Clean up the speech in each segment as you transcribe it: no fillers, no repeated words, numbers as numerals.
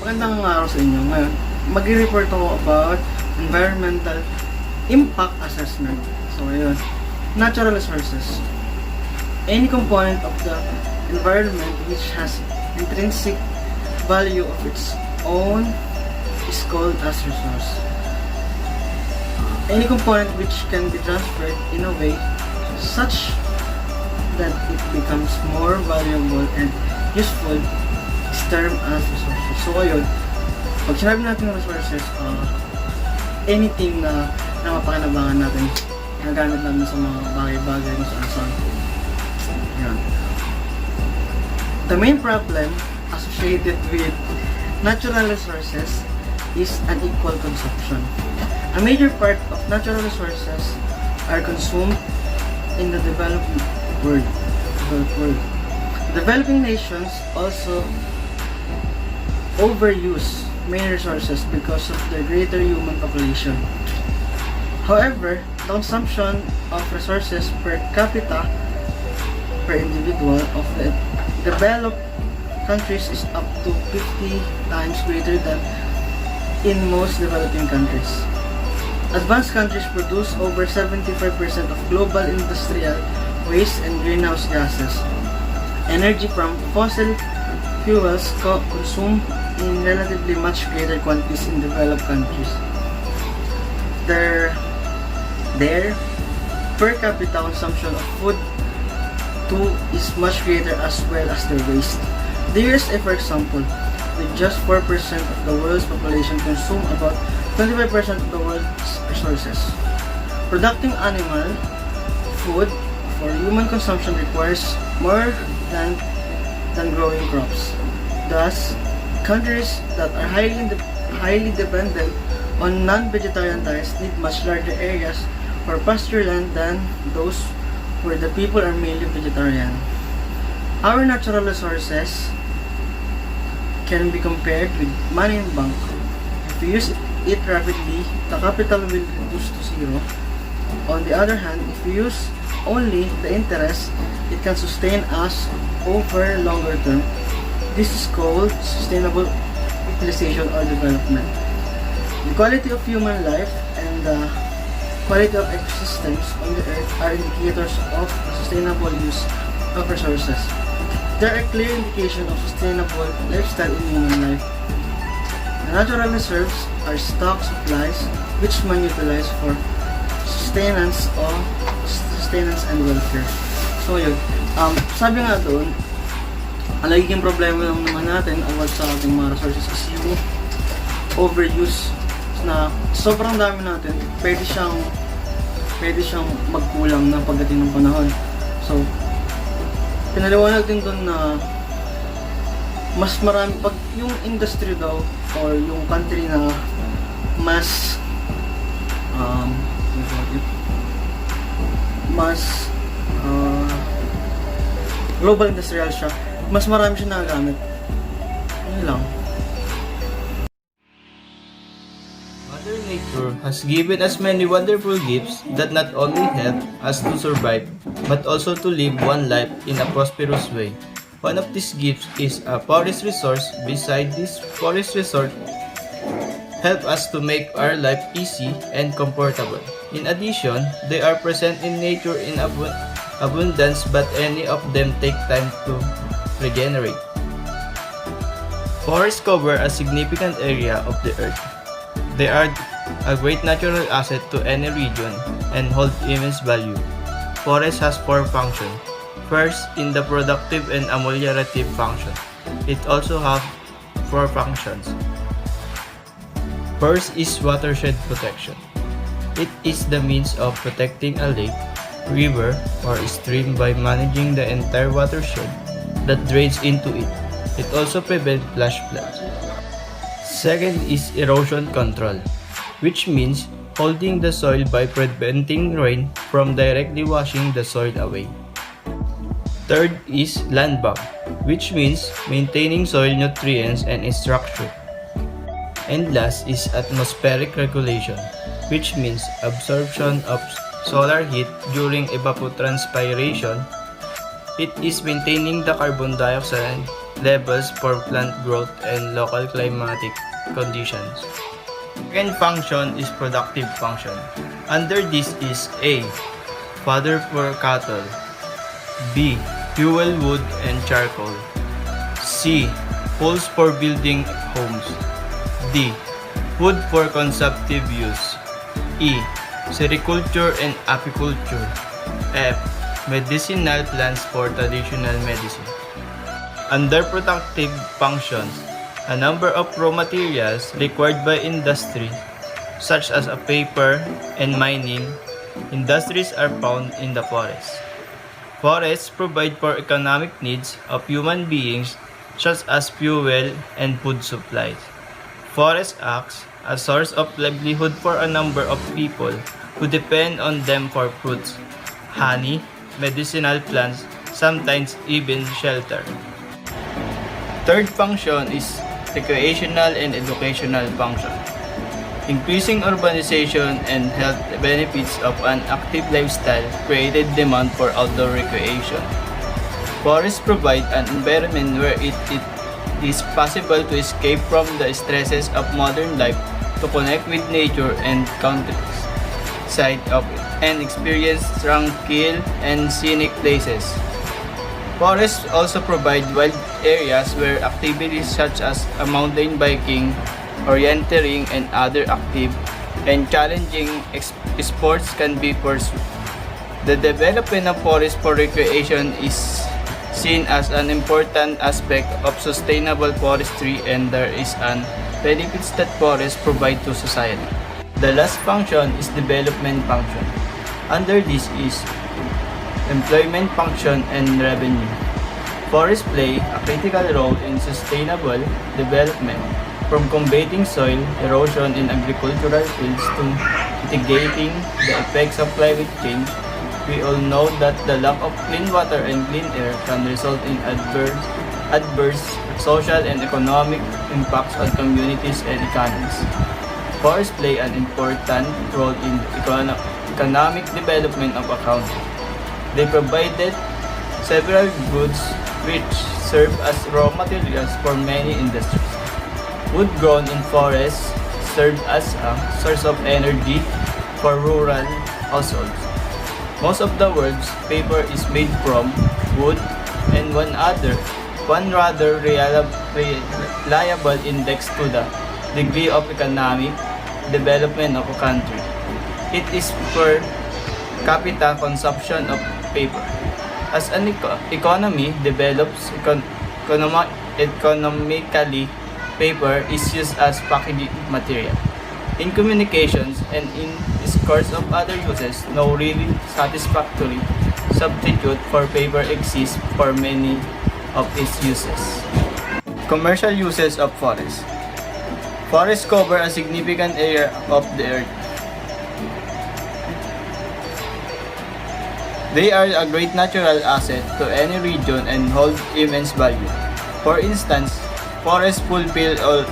Magandang araw sa inyo. Ngayon, mag-report ako about environmental impact assessment. So, ayun. Natural resources. Any component of the environment which has intrinsic value of its own is called as resource. Any component which can be transferred in a way such that it becomes more valuable and useful is termed as resources. So ayun, pag sinabi natin ng resources, anything na mapakinabangan natin, nagamit natin sa mga bagay-bagay kung saan-saan. Ayan. The main problem associated with natural resources is unequal consumption. A major part of natural resources are consumed in the developing world. Developing nations also overuse many resources because of their greater human population. However, the consumption of resources per capita per individual of the developed countries is up to 50 times greater than in most developing countries. Advanced countries produce over 75% of global industrial waste and greenhouse gases. Energy from fossil fuels consumed in relatively much greater quantities in developed countries. Their per capita consumption of food too is much greater as well as their waste. The USA, for example, with just 4% of the world's population consume about 25% of the world's resources. Producing animal food for human consumption requires more than growing crops. Thus, countries that are highly dependent on non-vegetarian diets need much larger areas for pasture land than those where the people are mainly vegetarian. Our natural resources can be compared with money in bank. If we use it rapidly, the capital will reduce to zero. On the other hand, if we use only the interest, it can sustain us over longer term. This is called sustainable utilization or development. The quality of human life and the quality of ecosystems on the earth are indicators of sustainable use of resources. There are clear indications of sustainable lifestyle in human life. The natural reserves are stock supplies which man utilize for sustenance and welfare. So yun, sabi nga doon, ang nagiging problema lang naman natin about sa ating mga resources is yung overuse na sobrang dami natin, pwede siyang magkulang na pagdating ng panahon. So, pinaliwanag din doon na mas marami, pag yung industry daw or yung country na mas global industrial siya, mas marami siya nagagamit. Yun lang. Mother Nature has given us many wonderful gifts that not only help us to survive, but also to live one life in a prosperous way. One of these gifts is a forest resource. Beside this forest resource, help us to make our life easy and comfortable. In addition, they are present in nature in abundance, but any of them take time to regenerate. Forests cover a significant area of the earth. They are a great natural asset to any region and hold immense value. Forest has four functions. First, in the productive and ameliorative function. It also has four functions. First is watershed protection. It is the means of protecting a lake, river, or stream by managing the entire watershed that drains into it. It also prevents flash floods. Second is erosion control, which means holding the soil by preventing rain from directly washing the soil away. Third is land bank, which means maintaining soil nutrients and structure. And last is atmospheric regulation, which means absorption of solar heat during evapotranspiration. It is maintaining the carbon dioxide levels for plant growth and local climatic conditions. Second function is productive function. Under this is A. Fodder for cattle. B. Fuel wood and charcoal. C. Poles for building homes. D. Food for consumptive use. E. Sericulture and apiculture. F. Medicinal plants for traditional medicine. Under productive functions, a number of raw materials required by industry, such as a paper and mining industries, are found in the forest. Forests provide for economic needs of human beings, such as fuel and food supplies. Forest acts as source of livelihood for a number of people who depend on them for fruits, honey, medicinal plants, sometimes even shelter. Third function is recreational and educational function. Increasing urbanization and health benefits of an active lifestyle created demand for outdoor recreation. Forests provide an environment where it is possible to escape from the stresses of modern life, to connect with nature and countryside of and experience tranquil and scenic places. Forests also provide wild areas where activities such as mountain biking, orienteering, and other active and challenging sports can be pursued. The development of forests for recreation is seen as an important aspect of sustainable forestry, and there is an benefits that forests provide to society. The last function is development function. Under this is employment function and revenue. Forests play a critical role in sustainable development, from combating soil erosion in agricultural fields to mitigating the effects of climate change. We all know that the lack of clean water and clean air can result in adverse social and economic impacts on communities and economies. Forests play an important role in economic development of a country. They provided several goods which serve as raw materials for many industries. Wood grown in forests served as a source of energy for rural households. Most of the world's paper is made from wood, and one rather reliable index to the degree of economic development of a country. It is per capita consumption of paper. As an economy develops economically, paper is used as packaging material. In communications and in scores of other uses, no really satisfactory substitute for paper exists for many of its uses. Commercial uses of forests. Forests cover a significant area of the earth. They are a great natural asset to any region and hold immense value. For instance, forests fulfill all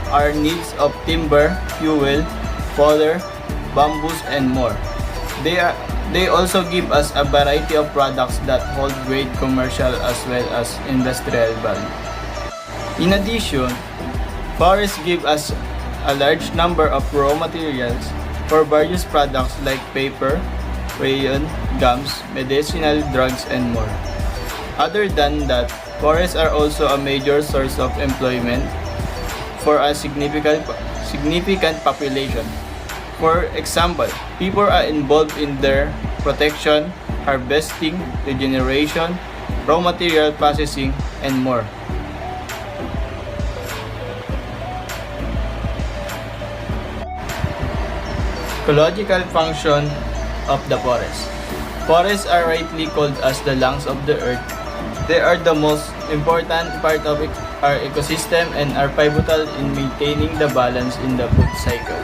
our needs of timber, fuel, fodder, bamboos, and more. They also give us a variety of products that hold great commercial as well as industrial value. In addition, forests give us a large number of raw materials for various products like paper, rayon, gums, medicinal drugs, and more. Other than that, forests are also a major source of employment for a significant population. For example, people are involved in their protection, harvesting, regeneration, raw material processing, and more. Ecological function of the forest. Forests are rightly called as the lungs of the earth. They are the most important part of our ecosystem and are pivotal in maintaining the balance in the food cycle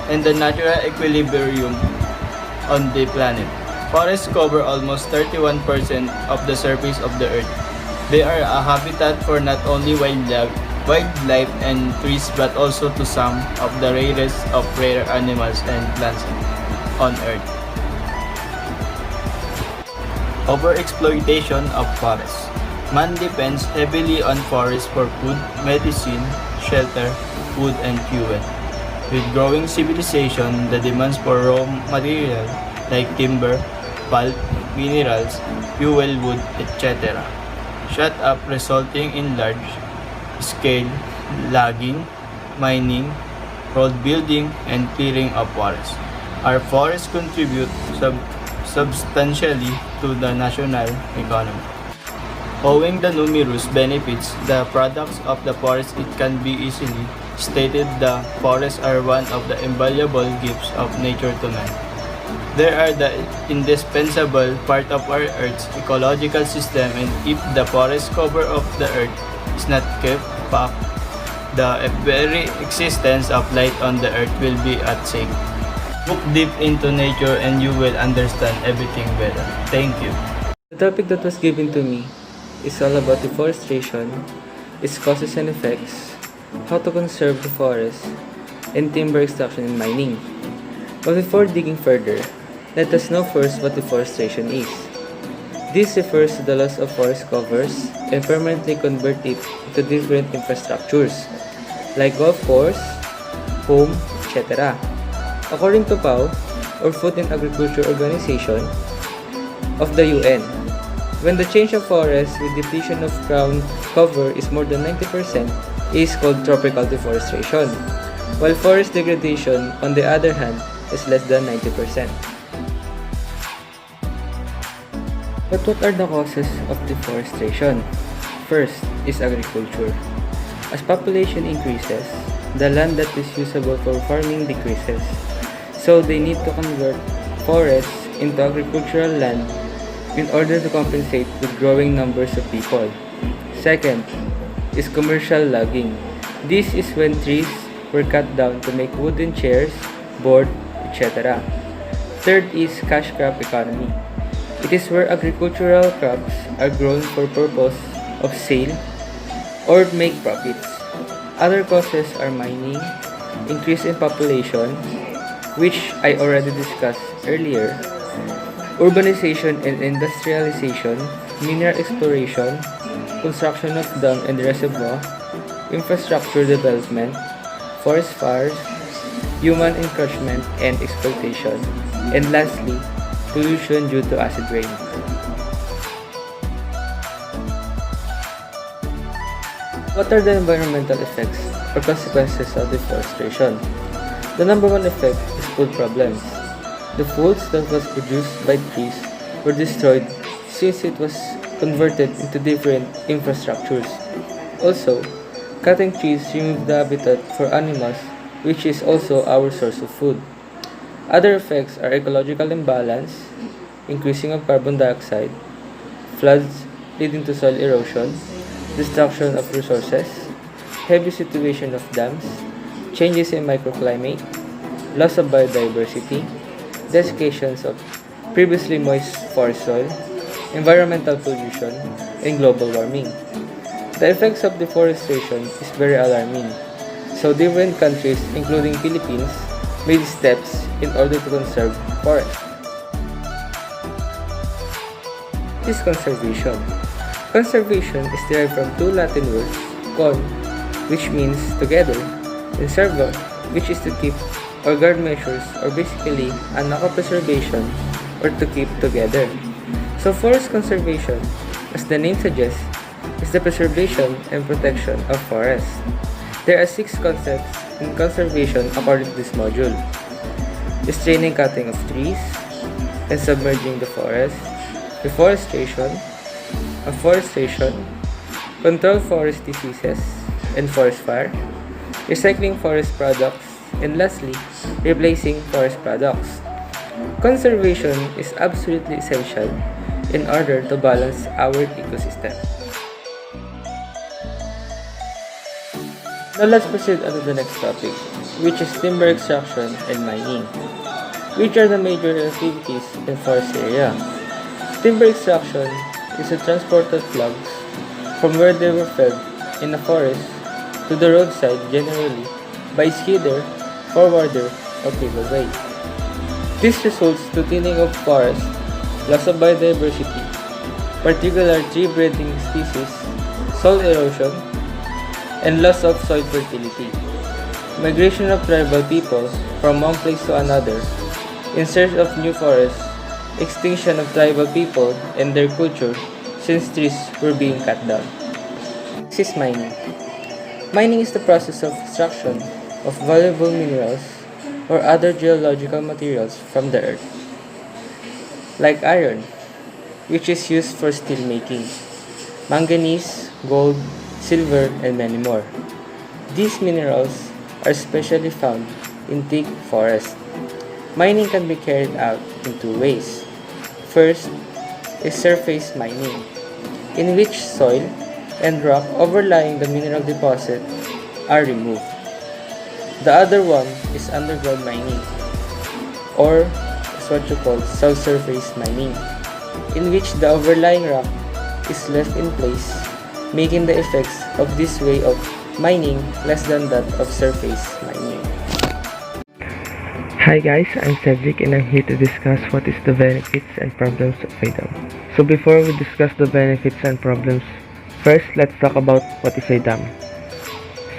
and the natural equilibrium on the planet. Forests cover almost 31% of the surface of the earth. They are a habitat for not only wildlife and trees, but also to some of the rarest of rare animals and plants on earth. Overexploitation of forests. Man depends heavily on forests for food, medicine, shelter, wood, and fuel. With growing civilization, the demands for raw material like timber, pulp, minerals, fuel, wood, etc. shot up, resulting in large-scale logging, mining, road building, and clearing of forests. Our forests contribute substantially to the national economy. Owing the numerous benefits, the products of the forest, it can be easily stated the forests are one of the invaluable gifts of nature to man. They are the indispensable part of our Earth's ecological system, and if the forest cover of the Earth is not kept up, the very existence of life on the Earth will be at stake. Look deep into nature and you will understand everything better. Thank you. The topic that was given to me is all about deforestation, its causes and effects, how to conserve the forest, and timber extraction and mining. But before digging further, let us know first what deforestation is. This refers to the loss of forest covers and permanently convert it into different infrastructures, like golf course, home, etc. According to FAO, or Food and Agriculture Organization of the UN, when the change of forest with depletion of ground cover is more than 90%, it is called tropical deforestation, while forest degradation, on the other hand, is less than 90%. But what are the causes of deforestation? First is agriculture. As population increases, the land that is usable for farming decreases, so they need to convert forests into agricultural land in order to compensate with growing numbers of people. Second is commercial logging. This is when trees were cut down to make wooden chairs, board, etc. Third is cash crop economy. It is where agricultural crops are grown for purpose of sale or make profits. Other causes are mining, increase in population, which I already discussed earlier, urbanization and industrialization, mineral exploration, construction of dam and reservoir, infrastructure development, forest fires, human encroachment and exploitation, and lastly, pollution due to acid rain. What are the environmental effects or consequences of deforestation? The number one effect is food problems. The foods that was produced by trees were destroyed since it was converted into different infrastructures. Also, cutting trees removed the habitat for animals, which is also our source of food. Other effects are ecological imbalance, increasing of carbon dioxide, floods leading to soil erosion, destruction of resources, heavy situation of dams, changes in microclimate, loss of biodiversity, desiccations of previously moist forest soil, environmental pollution, and global warming. The effects of deforestation is very alarming, so different countries, including Philippines, made steps in order to conserve forests. What is conservation? Conservation is derived from two Latin words, con, which means together, and servo, which is to keep or guard measures, or basically an act of preservation or to keep together. So forest conservation, as the name suggests, is the preservation and protection of forests. There are 6 concepts in conservation according to this module: restraining cutting of trees and submerging the forest, reforestation, afforestation, control forest diseases and forest fire, recycling forest products, and lastly, replacing forest products. Conservation is absolutely essential in order to balance our ecosystem. Now let's proceed on to the next topic, which is timber extraction and mining. Which are the major activities in forest area? Timber extraction is the transport of logs from where they were felled in a forest to the roadside, generally by skidder, forwarder, or cableway. This results to thinning of forest, loss of biodiversity, particular tree breeding species, soil erosion, and loss of soil fertility. Migration of tribal people from one place to another in search of new forests, extinction of tribal people and their culture since trees were being cut down. This is mining. Mining is the process of extraction of valuable minerals or other geological materials from the earth, like iron, which is used for steel making, manganese, gold, silver, and many more. These minerals are especially found in thick forests. Mining can be carried out in two ways. First is surface mining, in which soil and rock overlying the mineral deposit are removed. The other one is underground mining, or is what you call subsurface mining, in which the overlying rock is left in place, making the effects of this way of mining less than that of surface mining. Hi guys, I'm Cedric and I'm here to discuss what is the benefits and problems of a dam. So before we discuss the benefits and problems, first let's talk about what is a dam.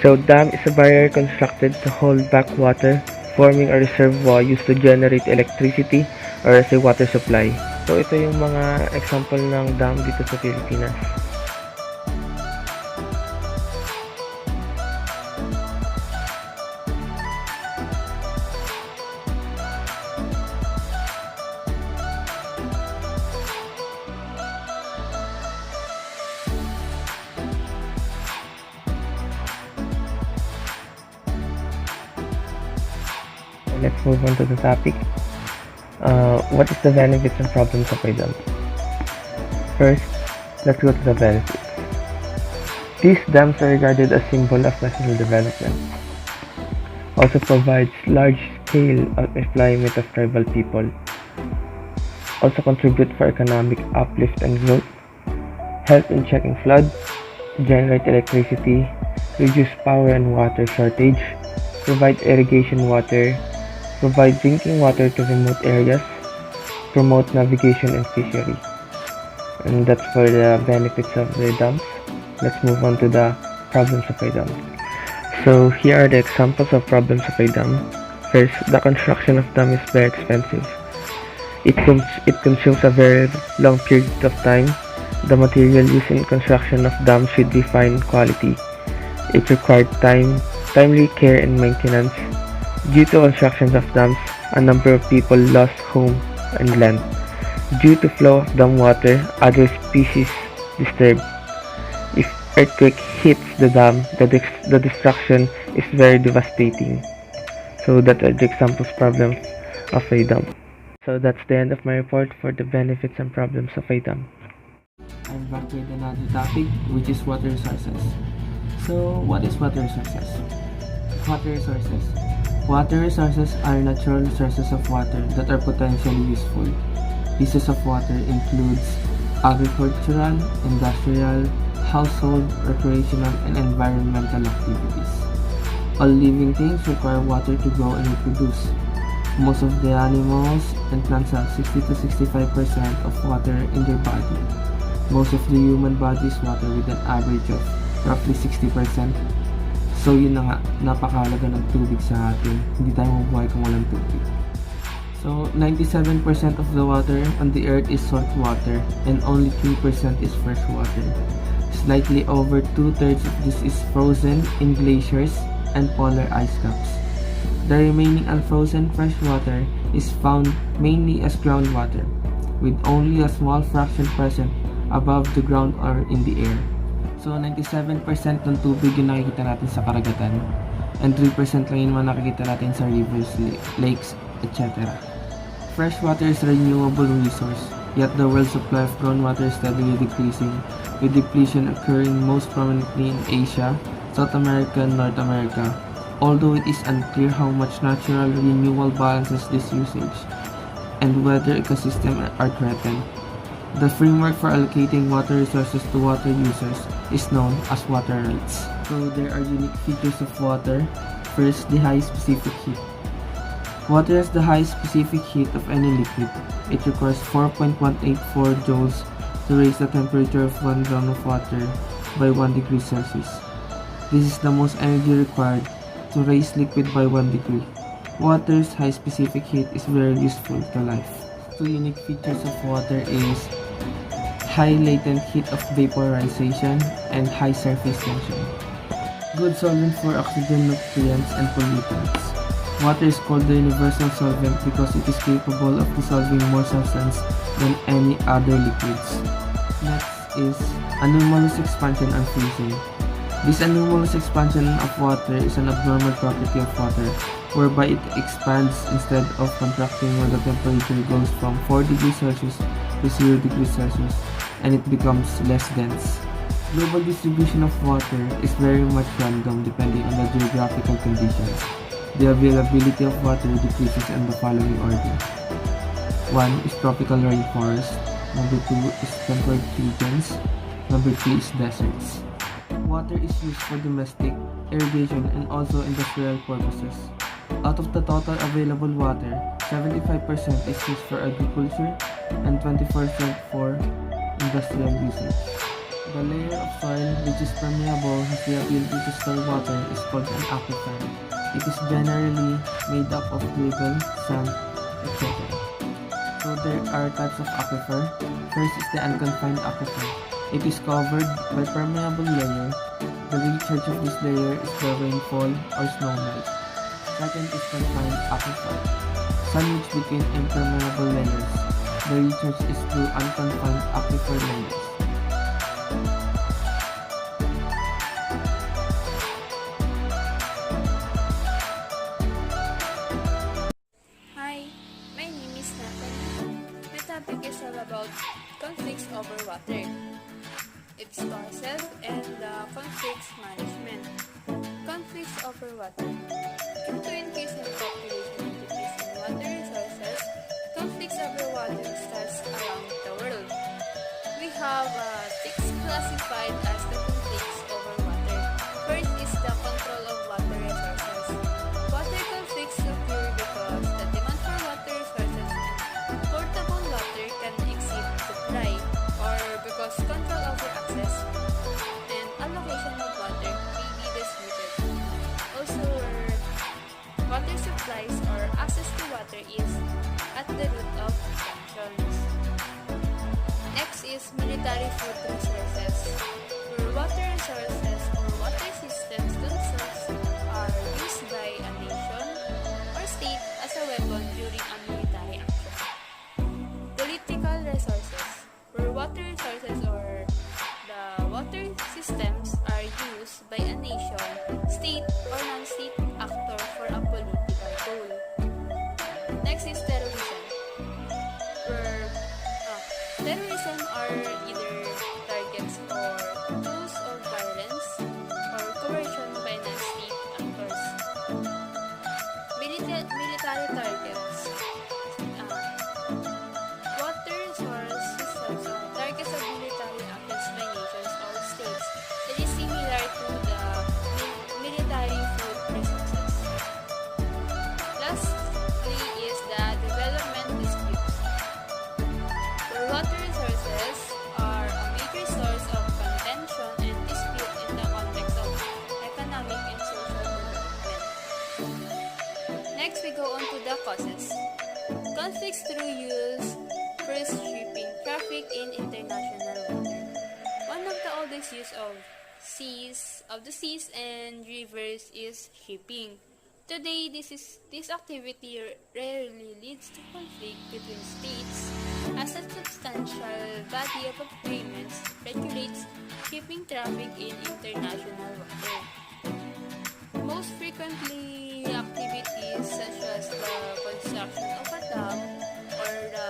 So dam is a barrier constructed to hold back water, forming a reservoir used to generate electricity or as a water supply. So ito yung mga example ng dam dito sa Pilipinas. Let's move on to the topic. What is the benefits and problems of a dam? First, let's go to the benefits. These dams are regarded as symbol of national development. Also provides large scale of employment of tribal people. Also contribute for economic uplift and growth. Help in checking flood. Generate electricity. Reduce power and water shortage. Provide irrigation water. Provide drinking water to remote areas, promote navigation and fishery. And that's for the benefits of the dams. Let's move on to the problems of a dam. So here are the examples of problems of a dam. First, the construction of dam is very expensive. It consumes a very long period of time. The material used in construction of dams should be fine quality. It required timely care and maintenance. Due to construction of dams, a number of people lost home and land. Due to flow of dam water, other species disturbed. If earthquake hits the dam, the destruction is very devastating. So that are the examples problems of a dam. So that's the end of my report for the benefits and problems of a dam. I'm back with another topic, which is water resources. So what is water resources? Water resources. Water resources are natural resources of water that are potentially useful. Uses of water includes agricultural, industrial, household, recreational, and environmental activities. All living things require water to grow and reproduce. Most of the animals and plants have 60 to 65% of water in their body. Most of the human body is water with an average of roughly 60%. So yun na nga, napakahalaga ng tubig sa atin. Hindi tayo mabuhay kung walang tubig. So 97% of the water on the earth is salt water and only 3% is fresh water. Slightly over 2/3 of this is frozen in glaciers and polar ice caps. The remaining unfrozen fresh water is found mainly as groundwater, with only a small fraction present above the ground or in the air. So 97% ng tubig yung nakikita natin sa karagatan and 3% lang yung nakikita natin sa rivers, lakes, etc. Fresh water is a renewable resource, yet the world's supply of groundwater is steadily decreasing, with depletion occurring most prominently in Asia, South America, and North America, although it is unclear how much natural renewal balances this usage and whether ecosystems are threatened. The framework for allocating water resources to water users is known as water rights. So there are unique features of water. First, the high specific heat. Water has the highest specific heat of any liquid. It requires 4.184 joules to raise the temperature of 1 gram of water by 1 degree Celsius. This is the most energy required to raise liquid by 1 degree. Water's high specific heat is very useful to life. Two unique features of water is high latent heat of vaporization and high surface tension. Good solvent for oxygen, nutrients, and pollutants. Water is called the universal solvent because it is capable of dissolving more substance than any other liquids. Next is anomalous expansion and freezing. This anomalous expansion of water is an abnormal property of water, whereby it expands instead of contracting when the temperature goes from 4 degrees Celsius to 0 degrees Celsius, and it becomes less dense. Global distribution of water is very much random depending on the geographical conditions. The availability of water decreases in the following order. 1 is tropical rainforest, number 2 is temperate regions, number 3 is deserts. Water is used for domestic, irrigation, and also industrial purposes. Out of the total available water, 75% is used for agriculture and 20% for industrial usage. The layer of soil which is permeable has the ability to store water is called an aquifer. It is generally made up of gravel, sand, etc. So there are types of aquifer. First is the unconfined aquifer. It is covered by permeable layer. The recharge of this layer is the rainfall or snow melt. Second is confined aquifer, sandwiched between impermeable layers. The recharge is through unconfined aquifer layers. Hi, my name is Natalie. My topic is all about conflicts over water, its causes, and conflicts management. Conflicts over water. Due to increase in population and decrease in water resources, conflicts over water starts around the world. We have 6 classified as the conflicts over water. First is the control of water resources. Water conflicts occur because the demand for water resources and portable water can exceed supply, or because control over access and allocation of water may be disputed. Also, where water supplies or access to water is at the root of tensions. Next is military food resources, where water resources or water systems themselves are used by a nation or state as a weapon during a military action. Political resources, where water resources or the water systems are used by a nation, state, or non-state actor for a political goal. Next is terrorism, where terrorism are either targets or tools of violence or coercion by non-state actors. Military targets. Water resource systems are targets of military actions by nations or states. It is similar to the military food resources. Lastly is the development disputes, where water resources are a major source of contention and dispute in the context of economic and social development. Next, we go on to the causes. Conflicts through use. First, shipping traffic in international water. One of the oldest use of the seas and rivers is shipping. Today, this activity rarely leads to conflict between states, as a substantial body of agreements regulates shipping traffic in international water. Most frequently, activities such as the construction of a dam or the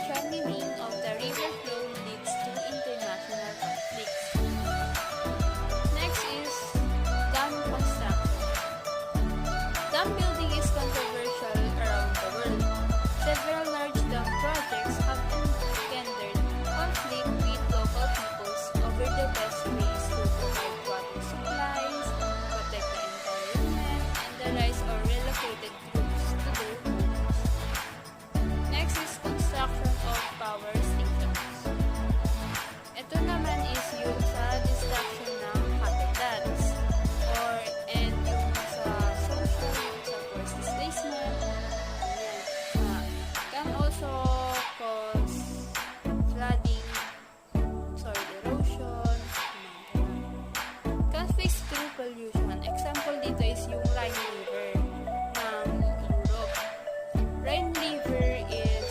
channelling of the river flow leads to international conflicts. Next is dam construction. Dam building is controversial around the world. Several large dam projects have engendered conflict with local peoples over the best ways to provide water supplies, protect the environment, and the rights of relocated groups to their homes. Next is construction of power stations. Ito naman is yung sa destruction ng habitats and yung sa social, yung sa forest displacement. Ayan. Can also cause flooding, soil erosion, can fix through pollution. Example dito is yung Rhine River ng Europe. Rhine River is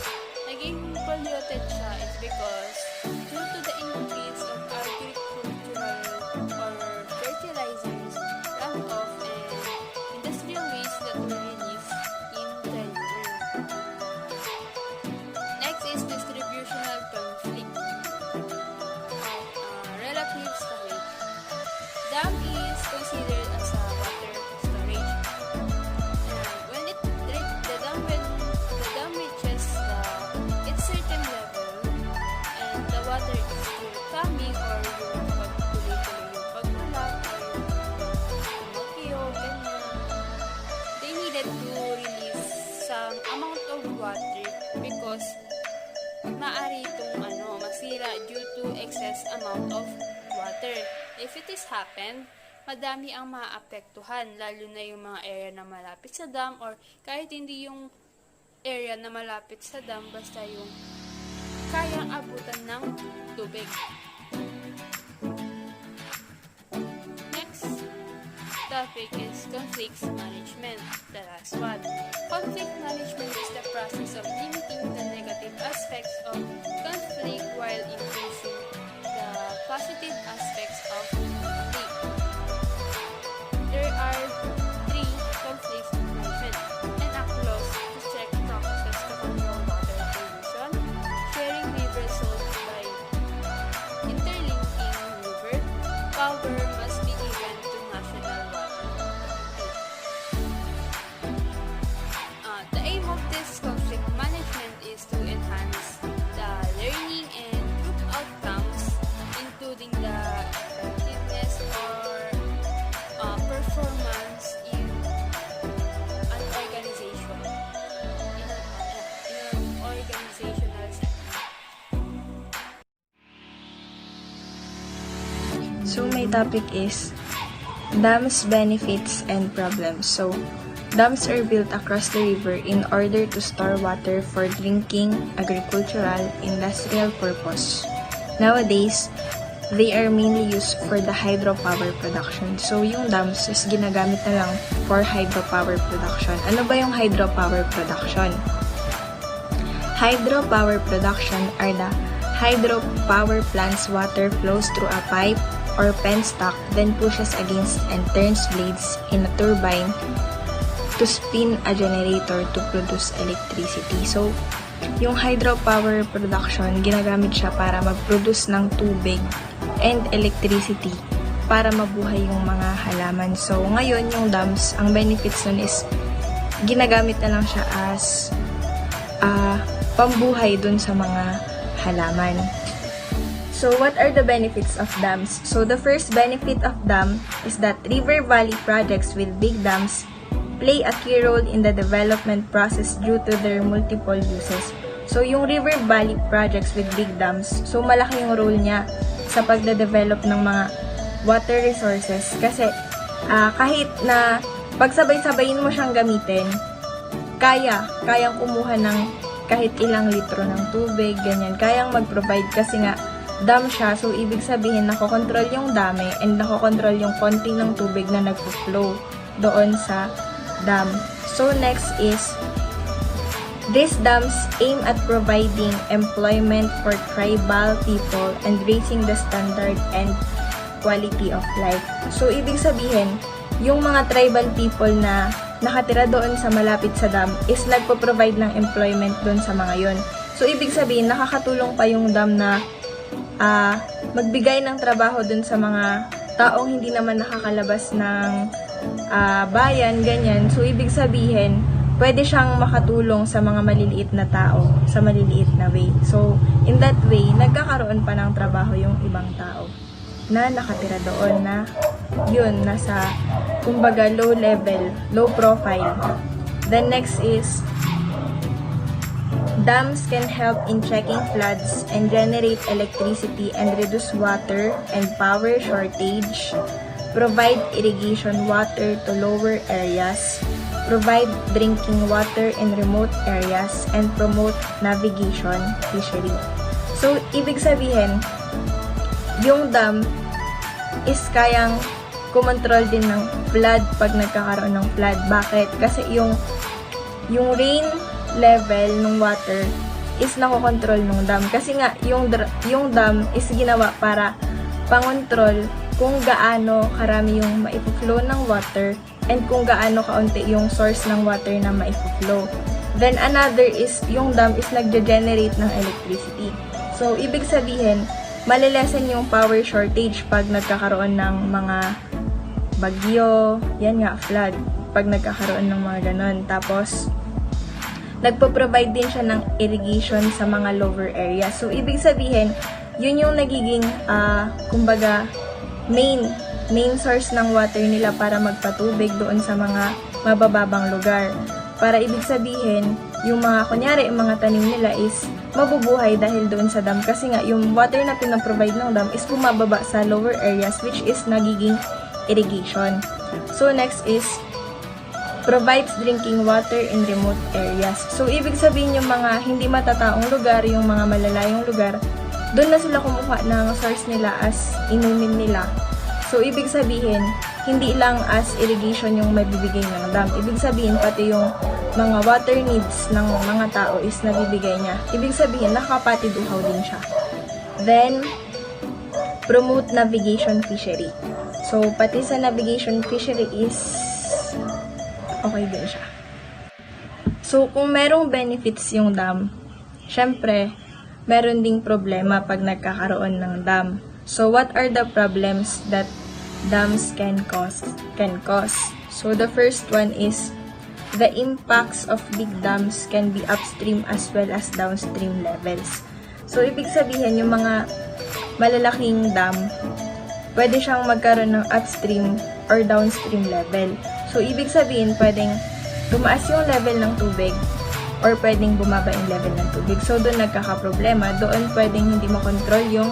naging polluted siya is because due to the increase of agricultural or fertilizers, runoff, and industrial waste that were released in the river. Next is distributional conflict of relative storage. Dam is considered as a water storage. When the dam reaches its certain level and the water is still coming or yung pagtuloy-tuloy yung pagkulap or yung tumakyo, ganyan, they needed to release some amount of water because maari itong masira due to excess amount of water. If it is happened, madami ang maapektuhan, lalo na yung mga area na malapit sa dam or kahit hindi yung area na malapit sa dam, basta yung kayang abutan ng tubig. Next topic is conflict management, the last one. Conflict management is the process of limiting the negative aspects of conflict while increasing the positive aspects of conflict. There are 3 conflict management: enact laws to check practices to control water pollution, sharing river sources by interlinking river, power must be given to national water authority. The aim of this conflict management is to enhance the learning and group outcomes, including the effectiveness or performance in an organization, in an organizational setting. So my topic is dams, benefits, and problems. So dams are built across the river in order to store water for drinking, agricultural, industrial purpose. Nowadays, they are mainly used for the hydropower production. So yung dams is ginagamit na lang for hydropower production. Ano ba yung hydropower production? Hydropower production are the hydropower plant's water flows through a pipe or penstock, then pushes against and turns blades in a turbine to spin a generator to produce electricity. So, yung hydropower production, ginagamit siya para mag-produce ng tubig and electricity para mabuhay yung mga halaman. So, ngayon yung dams, ang benefits nun is ginagamit na lang siya as pambuhay dun sa mga halaman. So, what are the benefits of dams? So, the first benefit of dam is that river valley projects with big dams play a key role in the development process due to their multiple uses. So, yung river valley projects with big dams, so malaki yung role niya sa pagde-develop ng mga water resources. Kasi, kahit na pagsabay-sabayin mo siyang gamitin, kayang kumuha ng kahit ilang litro ng tubig, ganyan. Kayang mag-provide kasi nga, dam siya, so ibig sabihin nakokontrol yung dami and nakokontrol yung konti ng tubig na nagpo-flow doon sa dam. So next is, these dams aim at providing employment for tribal people and raising the standard and quality of life. So ibig sabihin, yung mga tribal people na nakatira doon sa malapit sa dam is nagpo-provide ng employment doon sa mga yon. So ibig sabihin, nakakatulong pa yung dam na magbigay ng trabaho dun sa mga taong hindi naman nakakalabas ng bayan, ganyan. So, ibig sabihin, pwede siyang makatulong sa mga maliliit na tao, sa maliliit na way. So, in that way, nagkakaroon pa ng trabaho yung ibang tao na nakatira doon na yun, nasa, kumbaga, low level, low profile. Then, next is, Dams can help in checking floods and generate electricity and reduce water and power shortage, provide irrigation water to lower areas, provide drinking water in remote areas, and promote navigation fishery. So, ibig sabihin, yung dam is kayang kumontrol din ng flood pag nagkakaroon ng flood. Bakit? Kasi yung rain level ng water is nakokontrol ng dam. Kasi nga, yung dam is ginawa para pangontrol kung gaano karami yung maipuflow ng water and kung gaano kaunti yung source ng water na maipuflow. Then another is, yung dam is nagge-generate ng electricity. So, ibig sabihin, malilesen yung power shortage pag nagkakaroon ng mga bagyo, yan nga, flood, pag nagkakaroon ng mga ganon. Tapos, nagpo-provide din siya ng irrigation sa mga lower areas. So, ibig sabihin, yun yung nagiging, kumbaga, main source ng water nila para magpatubig doon sa mga mabababang lugar. Para ibig sabihin, yung mga, kunyari, yung mga tanim nila is mabubuhay dahil doon sa dam. Kasi nga, yung water na pinaprovide ng dam is bumababa sa lower areas which is nagiging irrigation. So, next is, provides drinking water in remote areas. So, ibig sabihin yung mga hindi matataong lugar, yung mga malalayong lugar, doon na sila kumuha ng source nila as inumin nila. So, ibig sabihin, hindi lang as irrigation yung mabibigay ng dam. Ibig sabihin, pati yung mga water needs ng mga tao is nabibigay niya. Ibig sabihin, nakapatiduhaw din siya. Then, promote navigation fishery. So, pati sa navigation fishery is okay din siya. So, kung merong benefits yung dam, syempre, meron ding problema pag nagkakaroon ng dam. So, what are the problems that dams can cause? So, the first one is, the impacts of big dams can be upstream as well as downstream levels. So, ibig sabihin, yung mga malalaking dam, pwede siyang magkaroon ng upstream or downstream level. So, ibig sabihin, pwedeng tumaas yung level ng tubig or pwedeng bumaba yung level ng tubig. So, doon nagkakaproblema. Doon pwedeng hindi makontrol yung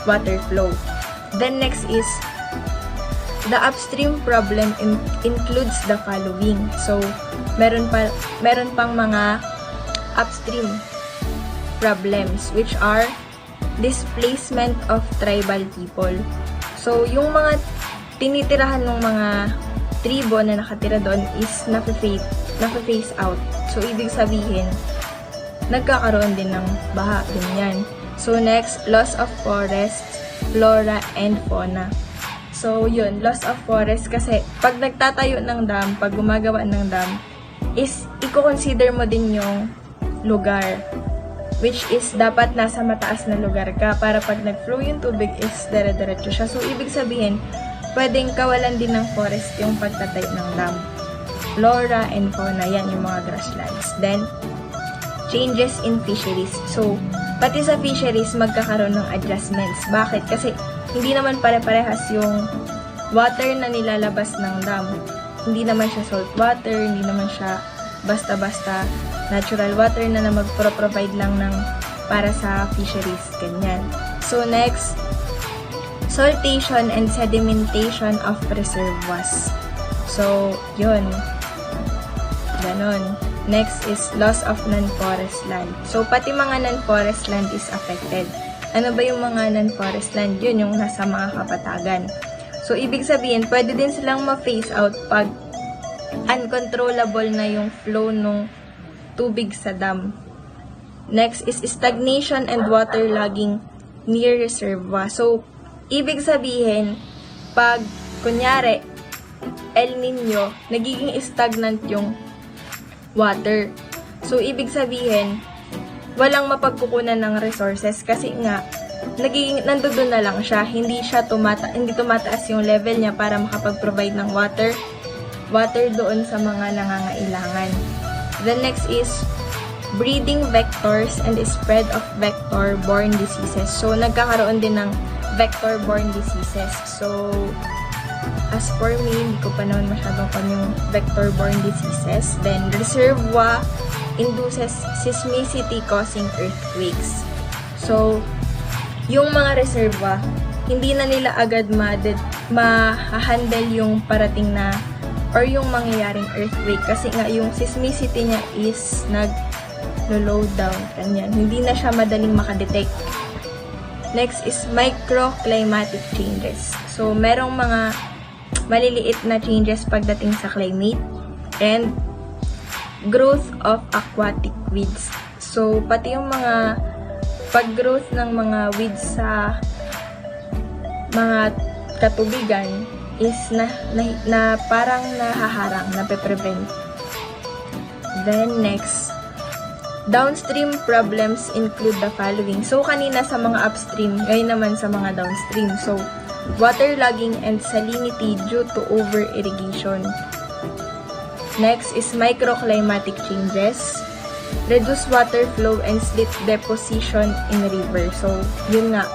water flow. Then, next is, the upstream problem includes the following. So, meron pang mga upstream problems which are displacement of tribal people. So, yung mga tinitirahan ng mga tribo na nakatira doon is nafe-phase out. So, ibig sabihin, nagkakaroon din ng baha, ganyan. So, next, loss of forests, flora, and fauna. So, yun, loss of forest kasi pag nagtatayo ng dam, pag gumagawa ng dam, is i-consider mo din yung lugar, which is dapat nasa mataas na lugar ka para pag nag-flow yung tubig is dire-diretso siya. So, ibig sabihin, pwedeng kawalan din ng forest yung pagtatayo ng dam. Flora and fauna, yan yung mga grasslands. Then, changes in fisheries. So, pati sa fisheries, magkakaroon ng adjustments. Bakit? Kasi, hindi naman pare-parehas yung water na nilalabas ng dam. Hindi naman siya salt water, hindi naman siya basta-basta natural water na magpro-provide lang ng para sa fisheries, ganyan. So, next, saltation and sedimentation of reservoirs. So, yun. Ganon. Next is loss of non-forest land. So, pati mga non-forest land is affected. Ano ba yung mga non-forest land? Yun, yung nasa mga kapatagan. So, ibig sabihin, pwede din silang ma-phase out pag uncontrollable na yung flow ng tubig sa dam. Next is stagnation and waterlogging near reservoir. So, ibig sabihin, pag, kunyari, El Nino, nagiging stagnant yung water. So, ibig sabihin, walang mapagkukunan ng resources kasi nga, nandoon na lang siya. Hindi tumataas yung level niya para makapag-provide ng water doon sa mga nangangailangan. The next is breeding vectors and the spread of vector-borne diseases. So, nagkakaroon din ng vector-borne diseases. So, as for me, hindi ko pa naman masyadong yung vector-borne diseases. Then, reservoir induces seismicity causing earthquakes. So, yung mga reserva, hindi na nila agad ma-handle yung parating na or yung mangyayaring earthquake kasi nga yung seismicity niya is nag-low down kanyan. Hindi na siya madaling makadetect. Next is microclimatic changes. So, merong mga maliliit na changes pagdating sa climate and growth of aquatic weeds. So, pati yung mga pag-growth ng mga weeds sa mga katubigan is na parang nahaharang, nape-prevent. Then, next, downstream problems include the following. So, kanina sa mga upstream, ngayon naman sa mga downstream. So, waterlogging and salinity due to over-irrigation. Next is microclimatic changes, reduce water flow and slit deposition in river. So, yun nga,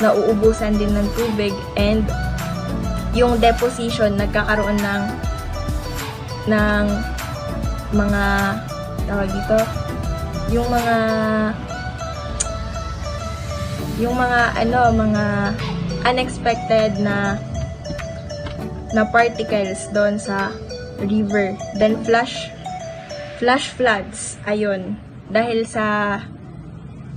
nauubusan din ng tubig and yung deposition nagkakaroon ng mga tawag dito, yung mga unexpected na particles doon sa river. Then flash floods, ayun, dahil sa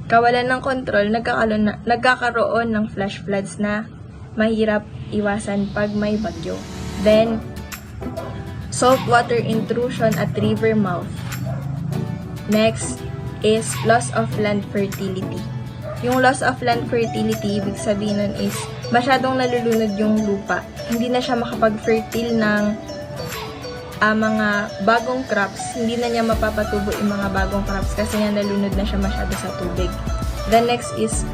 kawalan ng control, nagkakaroon ng flash floods na mahirap iwasan pag may bagyo. Then, saltwater intrusion at river mouth. Next is loss of land fertility. Yung loss of land fertility, ibig sabihin nun is masyadong nalulunod yung lupa. Hindi na siya makapag-fertile ng mga bagong crops. Hindi na niya mapapatubo yung mga bagong crops kasi nga nalunod na siya masyado sa tubig. The next is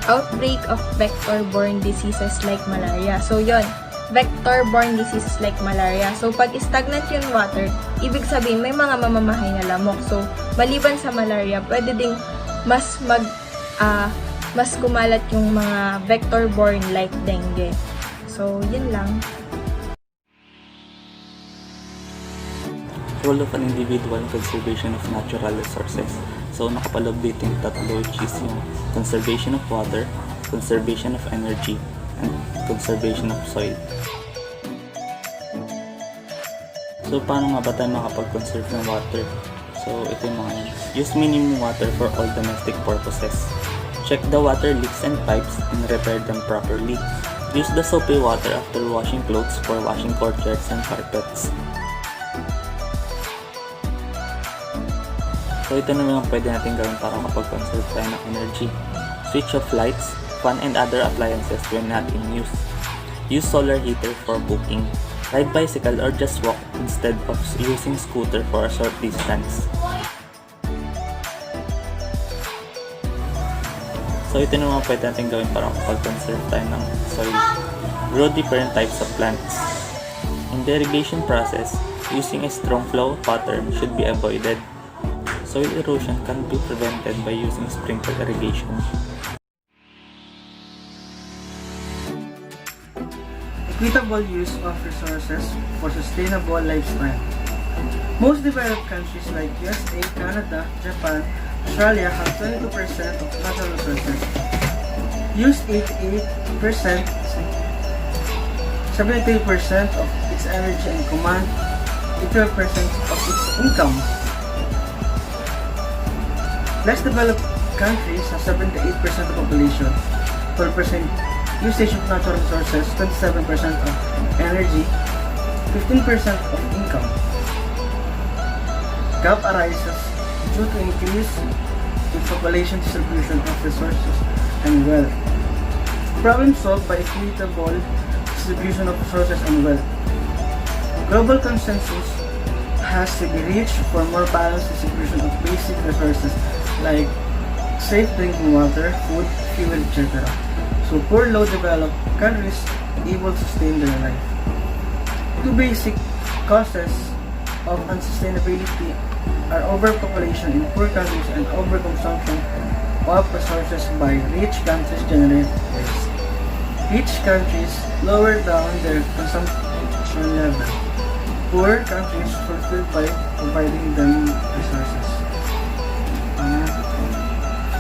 outbreak of vector-borne diseases like malaria. So, yon, vector-borne diseases like malaria. So, pag stagnant yung water, ibig sabihin may mga mamamahay na lamok. So, maliban sa malaria, pwede ding mas kumalat yung mga vector-borne like dengue. So, yun lang. Role of an individual in conservation of natural resources. So, nakapaloob dito yung tatlo, which is yung conservation of water, conservation of energy, and conservation of soil. So, paano nga ba tayo makapag-conserve ng water? So, ito yung mga yun. Use minimum water for all domestic purposes. Check the water leaks and pipes and repair them properly. Use the soapy water after washing clothes for washing courtyards and carpets. So, ito naman ang pwede natin gawin para makapag-conserve tayo ng energy. Switch off lights, fan, and other appliances when not in use. Use solar heater for cooking. Ride bicycle or just walk instead of using scooter for a short distance. So, ito naman pwede natin gawin para makapag-conserve tayo ng soil. Grow different types of plants. In the irrigation process, using a strong flow of water should be avoided. Soil erosion can be prevented by using sprinkler irrigation. Equitable use of resources for sustainable lifestyle. Most developed countries like USA, Canada, Japan, Australia have 22% of natural resources. Use 88%, 73% of its energy and command 12% of its income. Less developed countries have 78% of population, 12% usage of natural resources, 27% of energy, 15% of income. Gap arises due to increase in population distribution of resources and wealth. Problem solved by equitable distribution of resources and wealth. Global consensus has to be reached for more balanced distribution of basic resources like safe drinking water, food, fuel, etc. So poor, low-developed countries able to sustain their life. Two basic causes of unsustainability are overpopulation in poor countries and overconsumption of resources by rich countries generate waste. Rich countries lower down their consumption level. Poor countries fulfill by providing them resources.